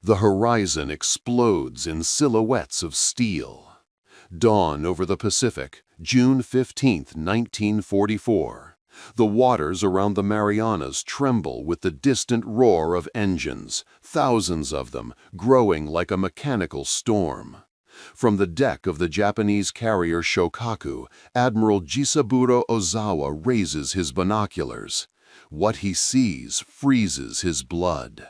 The horizon explodes in silhouettes of steel. Dawn over the Pacific, June 15, 1944. The waters around the Marianas tremble with the distant roar of engines, thousands of them, growing like a mechanical storm. From the deck of the Japanese carrier Shokaku, Admiral Jisaburo Ozawa raises his binoculars. What he sees freezes his blood.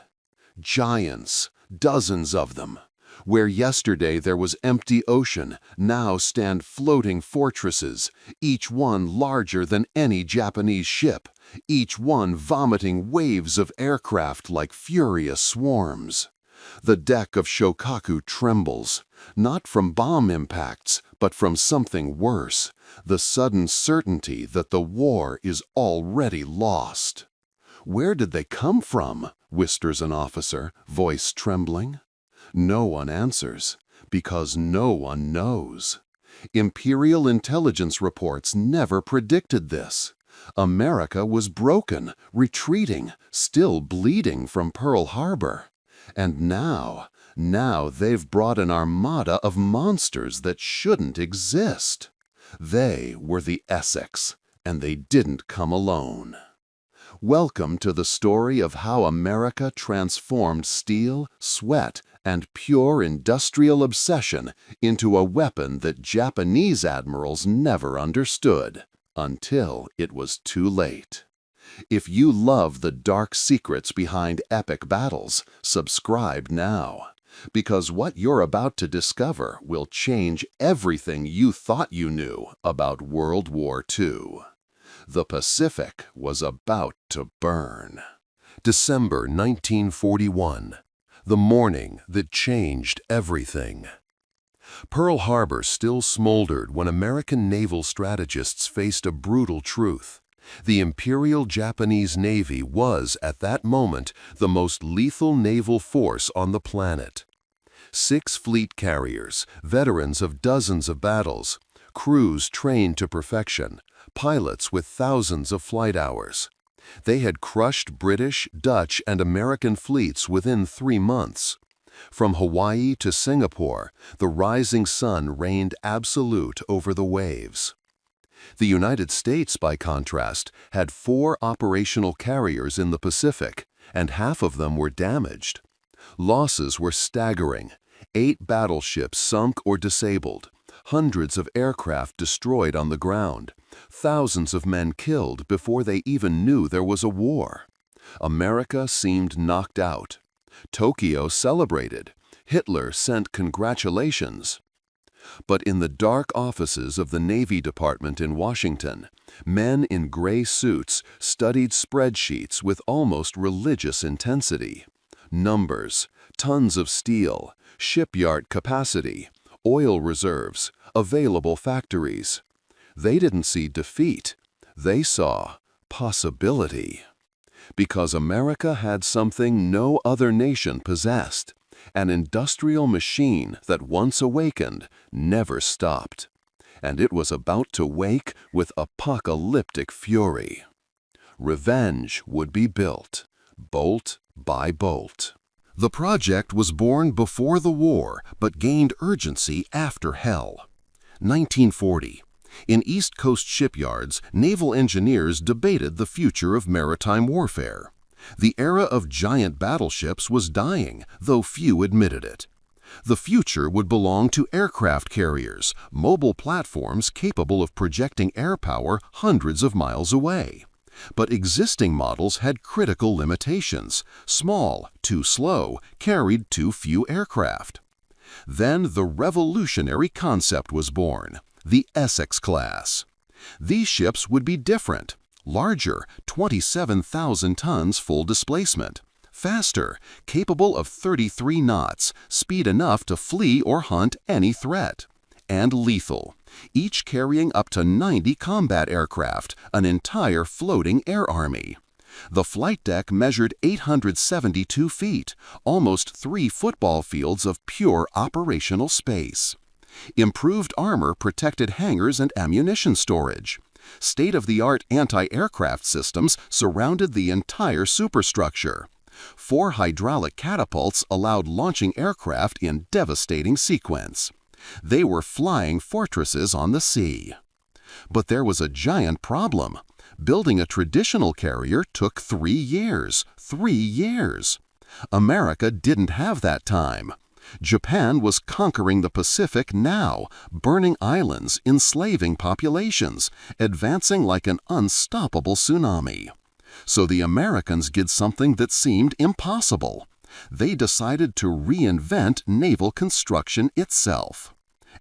Giants, dozens of them. Where yesterday there was empty ocean, now stand floating fortresses, each one larger than any Japanese ship, each one vomiting waves of aircraft like furious swarms. The deck of Shokaku trembles, not from bomb impacts, but from something worse, the sudden certainty that the war is already lost. "Where did they come from?" whispers an officer, voice trembling. No one answers, because no one knows. Imperial intelligence reports never predicted this. America was broken, retreating, still bleeding from Pearl Harbor. And now they've brought an armada of monsters that shouldn't exist. They were the Essex, and they didn't come alone. Welcome to the story of how America transformed steel, sweat, and pure industrial obsession into a weapon that Japanese admirals never understood, until it was too late. If you love the dark secrets behind epic battles, subscribe now, because what you're about to discover will change everything you thought you knew about World War II. The Pacific was about to burn. December 1941, the morning that changed everything. Pearl Harbor still smoldered when American naval strategists faced a brutal truth. The Imperial Japanese Navy was, at that moment, the most lethal naval force on the planet. 6 fleet carriers, veterans of dozens of battles, crews trained to perfection, pilots with thousands of flight hours. They had crushed British, Dutch, and American fleets within 3 months. From Hawaii to Singapore, the rising sun reigned absolute over the waves. The United States, by contrast, had 4 operational carriers in the Pacific, and half of them were damaged. Losses were staggering. 8 battleships sunk or disabled, hundreds of aircraft destroyed on the ground, thousands of men killed before they even knew there was a war. America seemed knocked out. Tokyo celebrated. Hitler sent congratulations. But in the dark offices of the Navy Department in Washington, men in gray suits studied spreadsheets with almost religious intensity. Numbers, tons of steel, shipyard capacity, oil reserves, available factories. They didn't see defeat. They saw possibility. Because America had something no other nation possessed. An industrial machine that once awakened never stopped. And it was about to wake with apocalyptic fury. Revenge would be built, bolt by bolt. The project was born before the war, but gained urgency after hell. 1940. In East Coast shipyards, naval engineers debated the future of maritime warfare. The era of giant battleships was dying, though few admitted it. The future would belong to aircraft carriers, mobile platforms capable of projecting air power hundreds of miles away. But existing models had critical limitations: small, too slow, carried too few aircraft. Then the revolutionary concept was born, the Essex class. These ships would be different. Larger, 27,000 tons full displacement. Faster, capable of 33 knots, speed enough to flee or hunt any threat. And lethal, each carrying up to 90 combat aircraft, an entire floating air army. The flight deck measured 872 feet, almost 3 football fields of pure operational space. Improved armor protected hangars and ammunition storage. State-of-the-art anti-aircraft systems surrounded the entire superstructure. 4 hydraulic catapults allowed launching aircraft in devastating sequence. They were flying fortresses on the sea. But there was a giant problem. Building a traditional carrier took 3 years. 3 years! America didn't have that time. Japan was conquering the Pacific now, burning islands, enslaving populations, advancing like an unstoppable tsunami. So the Americans did something that seemed impossible. They decided to reinvent naval construction itself.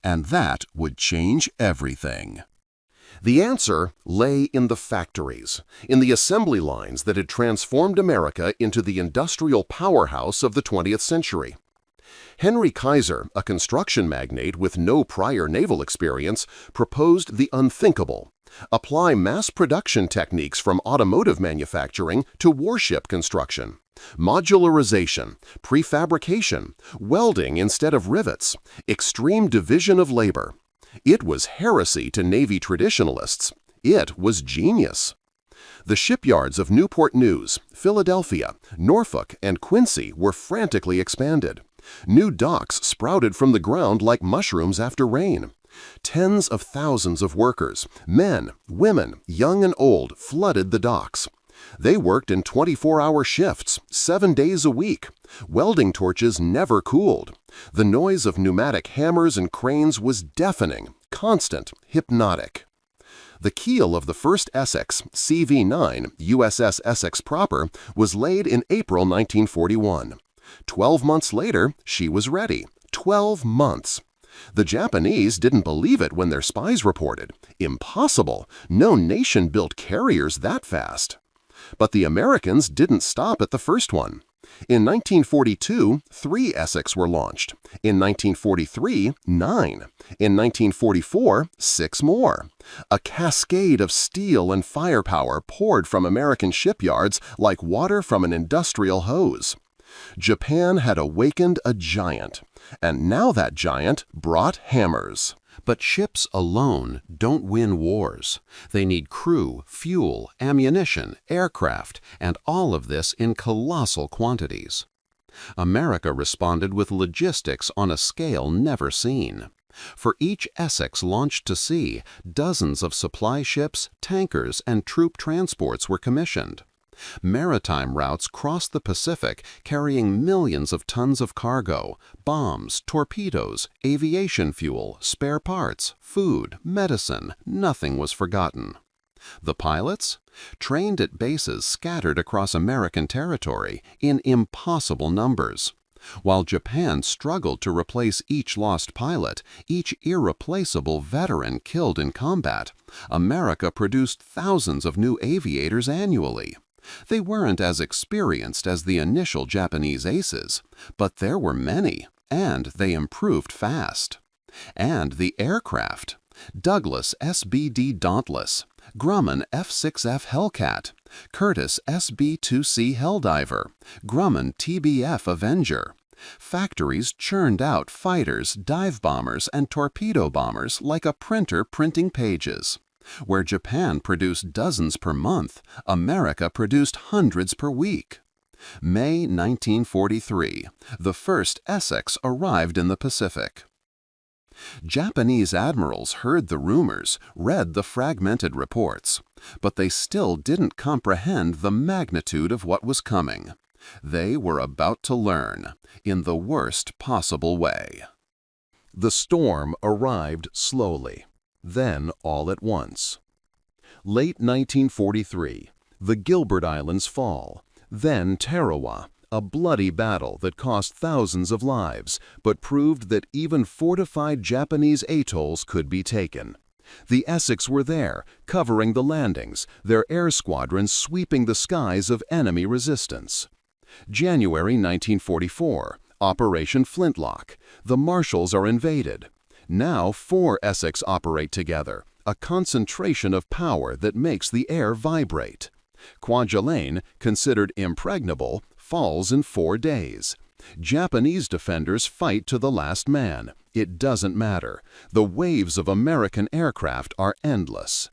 And that would change everything. The answer lay in the factories, in the assembly lines that had transformed America into the industrial powerhouse of the 20th century. Henry Kaiser, a construction magnate with no prior naval experience, proposed the unthinkable: apply mass production techniques from automotive manufacturing to warship construction. Modularization, prefabrication, welding instead of rivets, extreme division of labor. It was heresy to Navy traditionalists. It was genius. The shipyards of Newport News, Philadelphia, Norfolk, and Quincy were frantically expanded. New docks sprouted from the ground like mushrooms after rain. Tens of thousands of workers, men, women, young and old, flooded the docks. They worked in 24-hour shifts, 7 days a week. Welding torches never cooled. The noise of pneumatic hammers and cranes was deafening, constant, hypnotic. The keel of the first Essex, CV-9, USS Essex proper, was laid in April 1941. 12 months later, she was ready. 12 months. The Japanese didn't believe it when their spies reported. Impossible! No nation built carriers that fast. But the Americans didn't stop at the first one. In 1942, 3 Essex were launched. In 1943, 9. In 1944, 6 more. A cascade of steel and firepower poured from American shipyards like water from an industrial hose. Japan had awakened a giant, and now that giant brought hammers. But ships alone don't win wars. They need crew, fuel, ammunition, aircraft, and all of this in colossal quantities. America responded with logistics on a scale never seen. For each Essex launched to sea, dozens of supply ships, tankers, and troop transports were commissioned. Maritime routes crossed the Pacific carrying millions of tons of cargo, bombs, torpedoes, aviation fuel, spare parts, food, medicine. Nothing was forgotten. The pilots? Trained at bases scattered across American territory in impossible numbers. While Japan struggled to replace each lost pilot, each irreplaceable veteran killed in combat, America produced thousands of new aviators annually. They weren't as experienced as the initial Japanese aces, but there were many, and they improved fast. And the aircraft: Douglas SBD Dauntless, Grumman F-6F Hellcat, Curtiss SB-2C Helldiver, Grumman TBF Avenger. Factories churned out fighters, dive bombers, and torpedo bombers like a printer printing pages. Where Japan produced dozens per month, America produced hundreds per week. May 1943, the first Essex arrived in the Pacific. Japanese admirals heard the rumors, read the fragmented reports, but they still didn't comprehend the magnitude of what was coming. They were about to learn, in the worst possible way. The storm arrived slowly, then all at once. Late 1943, the Gilbert Islands fall, then Tarawa, a bloody battle that cost thousands of lives, but proved that even fortified Japanese atolls could be taken. The Essex were there, covering the landings, their air squadrons sweeping the skies of enemy resistance. January 1944, Operation Flintlock. The Marshalls are invaded. Now 4 Essex operate together, a concentration of power that makes the air vibrate. Kwajalein, considered impregnable, falls in 4 days. Japanese defenders fight to the last man. It doesn't matter. The waves of American aircraft are endless.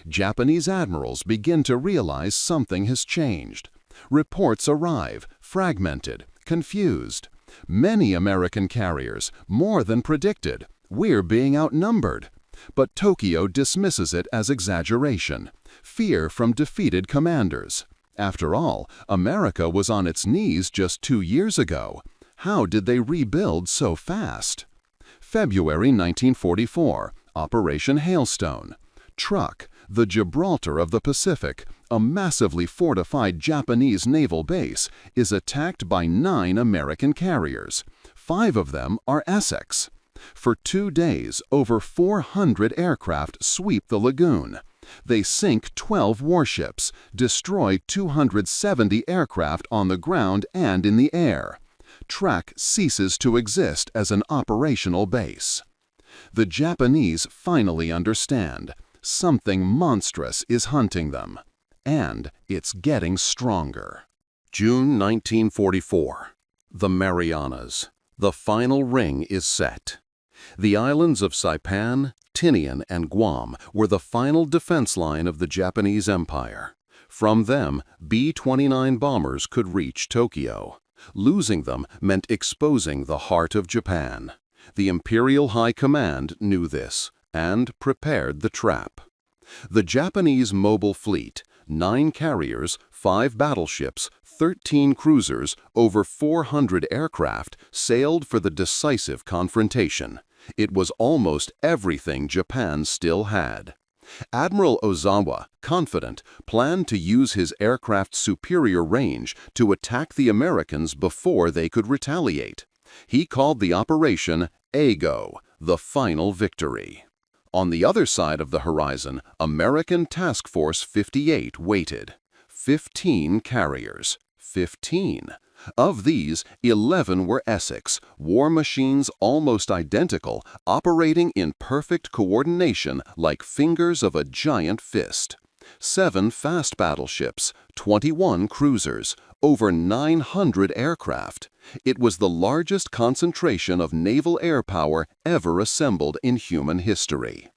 Japanese admirals begin to realize something has changed. Reports arrive, fragmented, confused. Many American carriers, more than predicted. We're being outnumbered. But Tokyo dismisses it as exaggeration, fear from defeated commanders. After all, America was on its knees just 2 years ago. How did they rebuild so fast? February 1944, Operation Hailstone. Truk, the Gibraltar of the Pacific, a massively fortified Japanese naval base, is attacked by 9 American carriers. 5 of them are Essex. For 2 days, over 400 aircraft sweep the lagoon. They sink 12 warships, destroy 270 aircraft on the ground and in the air. Truk ceases to exist as an operational base. The Japanese finally understand. Something monstrous is hunting them. And it's getting stronger. June 1944. The Marianas. The final ring is set. The islands of Saipan, Tinian, and Guam were the final defense line of the Japanese Empire. From them, B-29 bombers could reach Tokyo. Losing them meant exposing the heart of Japan. The Imperial High Command knew this and prepared the trap. The Japanese mobile fleet, 9 carriers, 5 battleships, 13 cruisers, over 400 aircraft, sailed for the decisive confrontation. It was almost everything Japan still had. Admiral Ozawa, confident, planned to use his aircraft's superior range to attack the Americans before they could retaliate. He called the operation Eigo, the final victory. On the other side of the horizon, American Task Force 58 waited. 15 carriers. 15. Of these, 11 were Essex, war machines almost identical, operating in perfect coordination like fingers of a giant fist. 7 fast battleships, 21 cruisers, over 900 aircraft. It was the largest concentration of naval air power ever assembled in human history.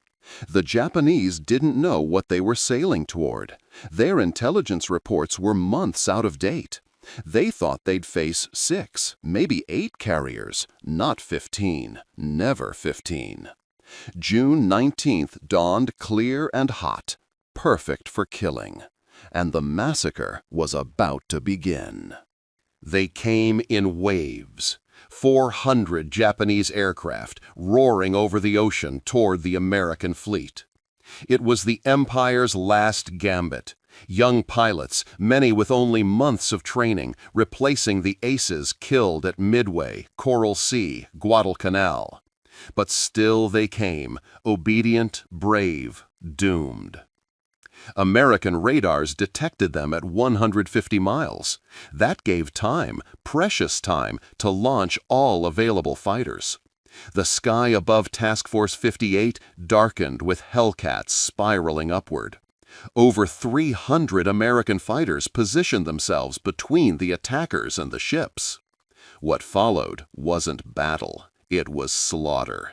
The Japanese didn't know what they were sailing toward. Their intelligence reports were months out of date. They thought they'd face 6, maybe 8 carriers, not 15, never 15. June 19th dawned clear and hot, perfect for killing, and the massacre was about to begin. They came in waves. 400 Japanese aircraft roaring over the ocean toward the American fleet. It was the Empire's last gambit. Young pilots, many with only months of training, replacing the aces killed at Midway, Coral Sea, Guadalcanal. But still they came, obedient, brave, doomed. American radars detected them at 150 miles. That gave time, precious time, to launch all available fighters. The sky above Task Force 58 darkened with Hellcats spiraling upward. Over 300 American fighters positioned themselves between the attackers and the ships. What followed wasn't battle, it was slaughter.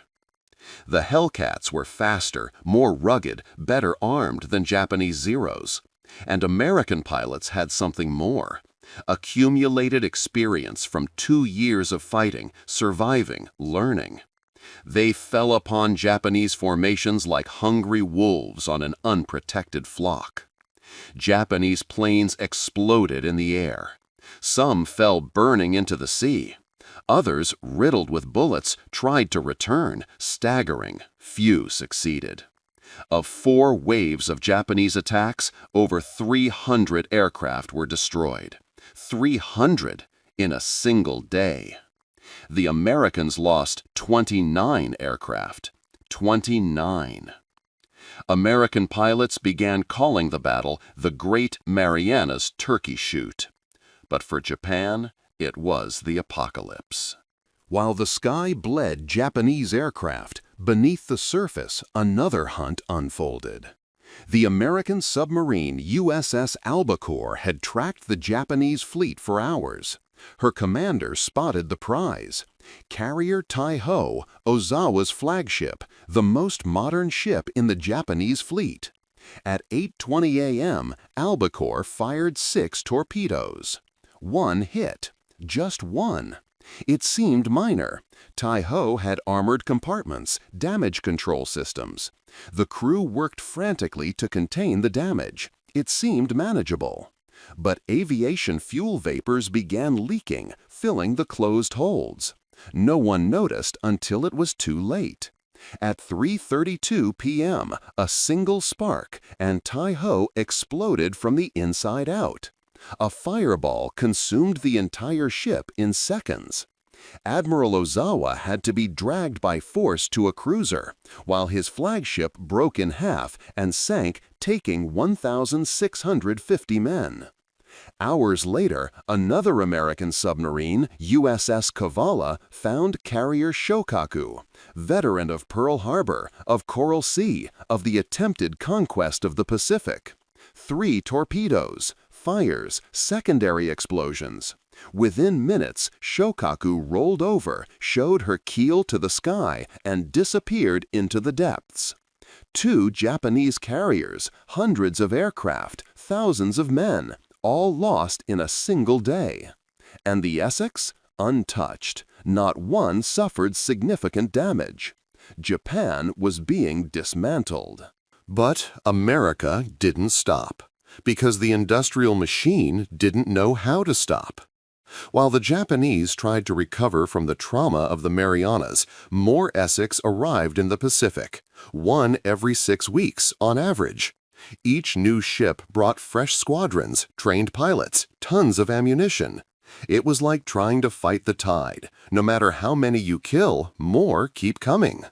The Hellcats were faster, more rugged, better armed than Japanese Zeros. And American pilots had something more. Accumulated experience from 2 years of fighting, surviving, learning. They fell upon Japanese formations like hungry wolves on an unprotected flock. Japanese planes exploded in the air. Some fell burning into the sea. Others, riddled with bullets, tried to return, staggering. Few succeeded. Of 4 waves of Japanese attacks, over 300 aircraft were destroyed. 300 in a single day. The Americans lost 29 aircraft. 29. American pilots began calling the battle the Great Marianas Turkey Shoot. But for Japan, it was the apocalypse. While the sky bled Japanese aircraft, beneath the surface, another hunt unfolded. The American submarine USS Albacore had tracked the Japanese fleet for hours. Her commander spotted the prize. Carrier Tai-Ho, Ozawa's flagship, the most modern ship in the Japanese fleet. At 8:20 a.m., Albacore fired 6 torpedoes. One hit. Just one. It seemed minor. Tai-Ho had armored compartments, damage control systems. The crew worked frantically to contain the damage. It seemed manageable. But aviation fuel vapors began leaking, filling the closed holds. No one noticed until it was too late. At 3:32 p.m., a single spark, and Tai-Ho exploded from the inside out. A fireball consumed the entire ship in seconds. Admiral Ozawa had to be dragged by force to a cruiser, while his flagship broke in half and sank, taking 1,650 men. Hours later, another American submarine, USS Kavala, found carrier Shokaku, veteran of Pearl Harbor, of Coral Sea, of the attempted conquest of the Pacific. 3 torpedoes, fires, secondary explosions. Within minutes, Shokaku rolled over, showed her keel to the sky, and disappeared into the depths. 2 Japanese carriers, hundreds of aircraft, thousands of men, all lost in a single day. And the Essex? Untouched. Not one suffered significant damage. Japan was being dismantled. But America didn't stop, because the industrial machine didn't know how to stop. While the Japanese tried to recover from the trauma of the Marianas, more Essex arrived in the Pacific, 1 every 6 weeks on average. Each new ship brought fresh squadrons, trained pilots, tons of ammunition. It was like trying to fight the tide. No matter how many you kill, more keep coming.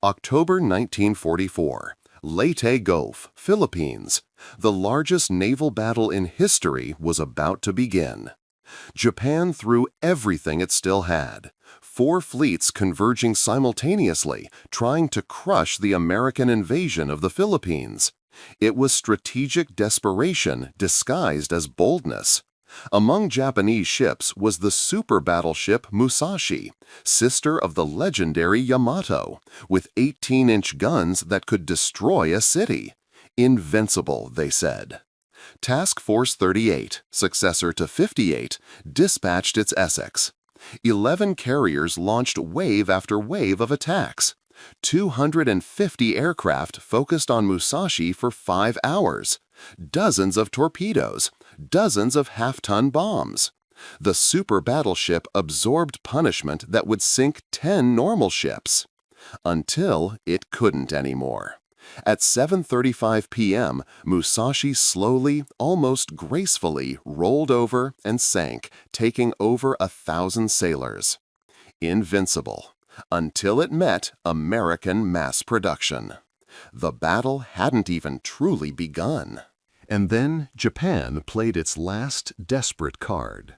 October 1944. Leyte Gulf, Philippines. The largest naval battle in history was about to begin. Japan threw everything it still had. 4 fleets converging simultaneously, trying to crush the American invasion of the Philippines. It was strategic desperation disguised as boldness. Among Japanese ships was the super battleship Musashi, sister of the legendary Yamato, with 18-inch guns that could destroy a city. Invincible, they said. Task Force 38, successor to 58, dispatched its Essex. 11 carriers launched wave after wave of attacks. 250 aircraft focused on Musashi for 5 hours. Dozens of torpedoes, dozens of half-ton bombs. The super battleship absorbed punishment that would sink 10 normal ships. Until it couldn't anymore. At 7:35 p.m., Musashi slowly, almost gracefully, rolled over and sank, taking over 1,000 sailors. Invincible. Until it met American mass production. The battle hadn't even truly begun. And then Japan played its last desperate card.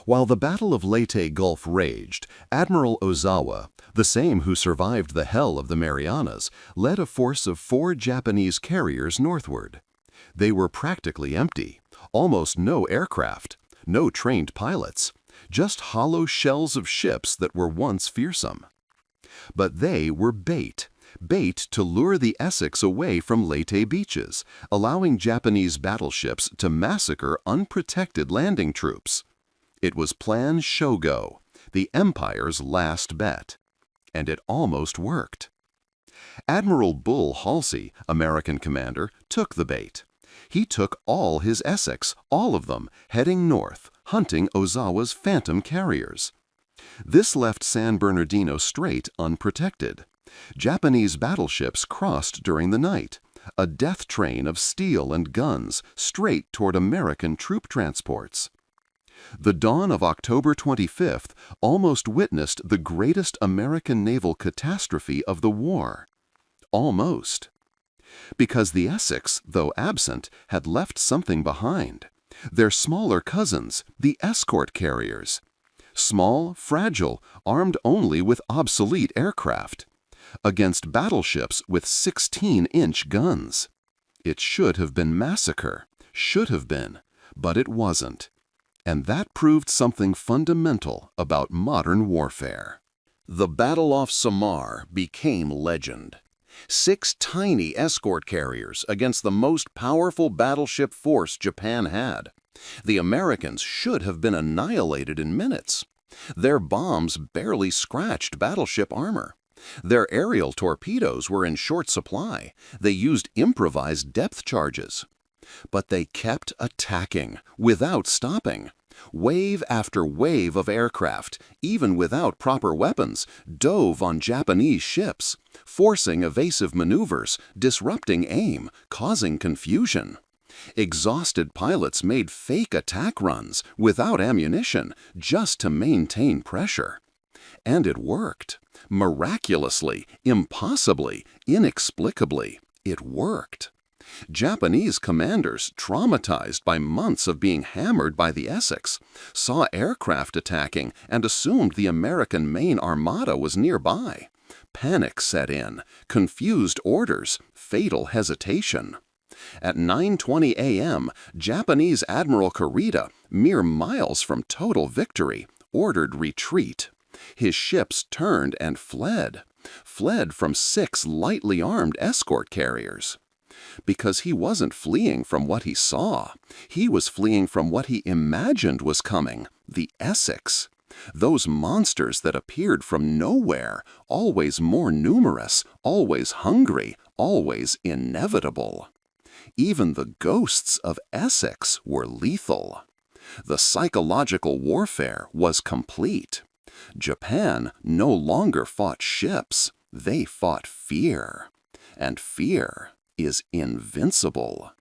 While the Battle of Leyte Gulf raged, Admiral Ozawa, the same who survived the hell of the Marianas, led a force of 4 Japanese carriers northward. They were practically empty, almost no aircraft, no trained pilots, just hollow shells of ships that were once fearsome. But they were bait to lure the Essex away from Leyte beaches, allowing Japanese battleships to massacre unprotected landing troops. It was Plan Shogo, the Empire's last bet. And it almost worked. Admiral Bull Halsey, American commander, took the bait. He took all his Essex, all of them, heading north, hunting Ozawa's Phantom carriers. This left San Bernardino Strait unprotected. Japanese battleships crossed during the night, a death train of steel and guns straight toward American troop transports. The dawn of October 25th almost witnessed the greatest American naval catastrophe of the war. Almost. Because the Essex, though absent, had left something behind. Their smaller cousins, the escort carriers. Small, fragile, armed only with obsolete aircraft. Against battleships with 16-inch guns. It should have been massacre. Should have been. But it wasn't. And that proved something fundamental about modern warfare. The battle off Samar became legend. 6 tiny escort carriers against the most powerful battleship force Japan had. The Americans should have been annihilated in minutes. Their bombs barely scratched battleship armor. Their aerial torpedoes were in short supply. They used improvised depth charges. But they kept attacking, without stopping. Wave after wave of aircraft, even without proper weapons, dove on Japanese ships, forcing evasive maneuvers, disrupting aim, causing confusion. Exhausted pilots made fake attack runs, without ammunition, just to maintain pressure. And it worked. Miraculously, impossibly, inexplicably, it worked. Japanese commanders, traumatized by months of being hammered by the Essex, saw aircraft attacking and assumed the American main armada was nearby. Panic set in, confused orders, fatal hesitation. At 9:20 a.m., Japanese Admiral Kurita, mere miles from total victory, ordered retreat. His ships turned and fled from 6 lightly armed escort carriers. Because he wasn't fleeing from what he saw. He was fleeing from what he imagined was coming, the Essex. Those monsters that appeared from nowhere, always more numerous, always hungry, always inevitable. Even the ghosts of Essex were lethal. The psychological warfare was complete. Japan no longer fought ships, they fought fear. And fear is invincible.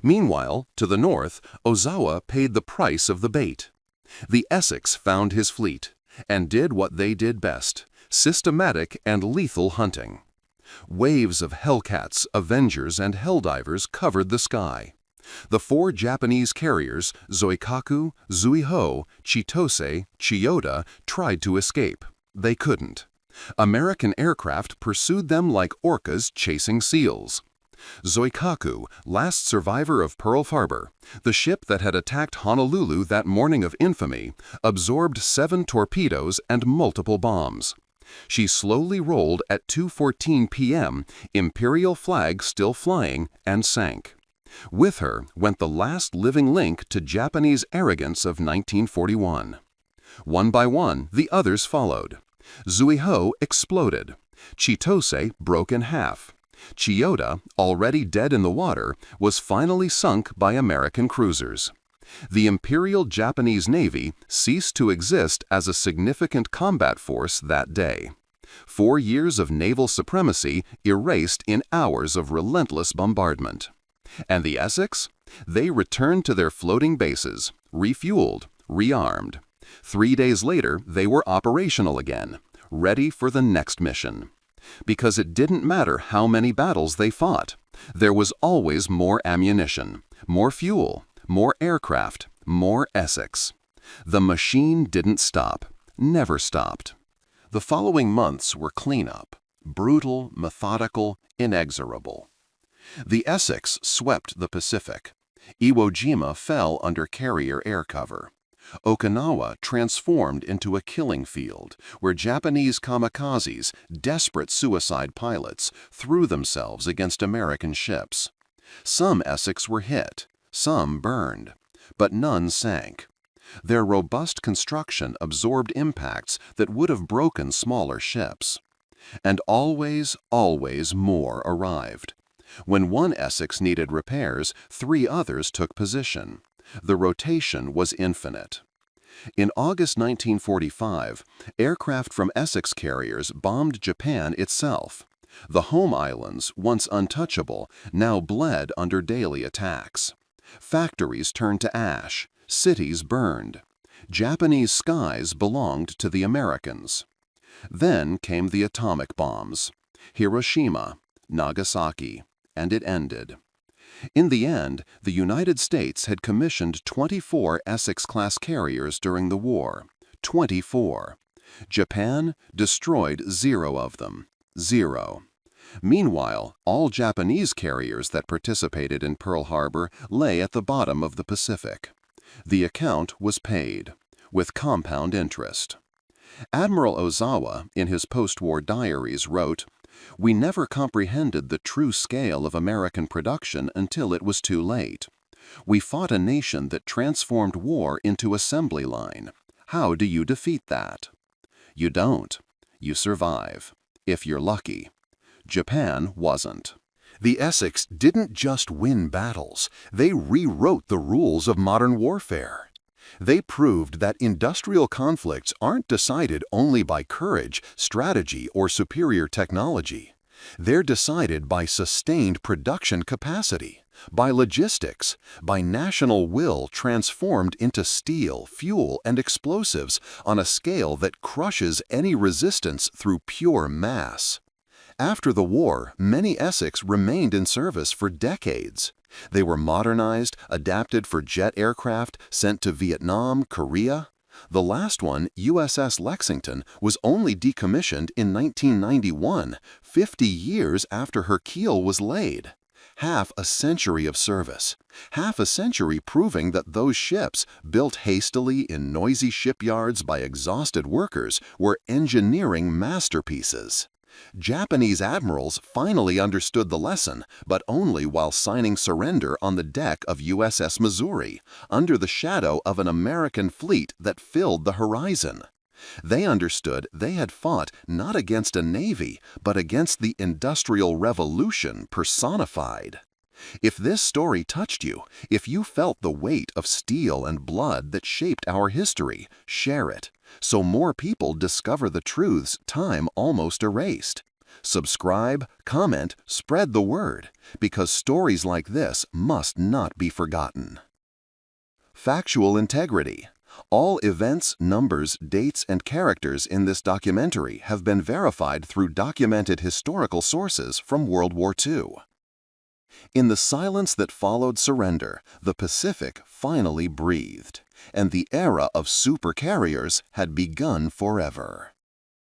Meanwhile, to the north, Ozawa paid the price of the bait. The Essex found his fleet and did what they did best, systematic and lethal hunting. Waves of Hellcats, Avengers, and Helldivers covered the sky. The 4 Japanese carriers, Zoikaku, Zuiho, Chitose, Chiyoda, tried to escape. They couldn't. American aircraft pursued them like orcas chasing seals. Zoikaku, last survivor of Pearl Harbor, the ship that had attacked Honolulu that morning of infamy, absorbed 7 torpedoes and multiple bombs. She slowly rolled at 2:14 p.m., Imperial flag still flying, and sank. With her went the last living link to Japanese arrogance of 1941. One by one, the others followed. Zuiho exploded. Chitose broke in half. Chiyoda, already dead in the water, was finally sunk by American cruisers. The Imperial Japanese Navy ceased to exist as a significant combat force that day. 4 years of naval supremacy erased in hours of relentless bombardment. And the Essex? They returned to their floating bases, refueled, rearmed. 3 days later, they were operational again, ready for the next mission. Because it didn't matter how many battles they fought. There was always more ammunition, more fuel, more aircraft, more Essex. The machine didn't stop, never stopped. The following months were cleanup, brutal, methodical, inexorable. The Essex swept the Pacific. Iwo Jima fell under carrier air cover. Okinawa transformed into a killing field where Japanese kamikazes, desperate suicide pilots, threw themselves against American ships. Some Essex were hit, some burned, but none sank. Their robust construction absorbed impacts that would have broken smaller ships. And always, always more arrived. When one Essex needed repairs, 3 others took position. The rotation was infinite. In August 1945, aircraft from Essex carriers bombed Japan itself. The home islands, once untouchable, now bled under daily attacks. Factories turned to ash, cities burned. Japanese skies belonged to the Americans. Then came the atomic bombs. Hiroshima, Nagasaki, and it ended. In the end, the United States had commissioned 24 Essex-class carriers during the war. 24. Japan destroyed 0 of them. 0. Meanwhile, all Japanese carriers that participated in Pearl Harbor lay at the bottom of the Pacific. The account was paid, with compound interest. Admiral Ozawa, in his post-war diaries, wrote, We never comprehended the true scale of American production until it was too late. We fought a nation that transformed war into assembly line. How do you defeat that? You don't. You survive. If you're lucky. Japan wasn't. The Essex didn't just win battles, they rewrote the rules of modern warfare. They proved that industrial conflicts aren't decided only by courage, strategy, or superior technology. They're decided by sustained production capacity, by logistics, by national will transformed into steel, fuel, and explosives on a scale that crushes any resistance through pure mass. After the war, many Essex remained in service for decades. They were modernized, adapted for jet aircraft, sent to Vietnam, Korea. The last one, USS Lexington, was only decommissioned in 1991, 50 years after her keel was laid. Half a century of service. Half a century proving that those ships, built hastily in noisy shipyards by exhausted workers, were engineering masterpieces. Japanese admirals finally understood the lesson, but only while signing surrender on the deck of USS Missouri, under the shadow of an American fleet that filled the horizon. They understood they had fought not against a navy, but against the Industrial Revolution personified. If this story touched you, if you felt the weight of steel and blood that shaped our history, share it, so more people discover the truths time almost erased. Subscribe, comment, spread the word, because stories like this must not be forgotten. Factual integrity. All events, numbers, dates, and characters in this documentary have been verified through documented historical sources from World War II. In the silence that followed surrender, the Pacific finally breathed, and the era of supercarriers had begun forever.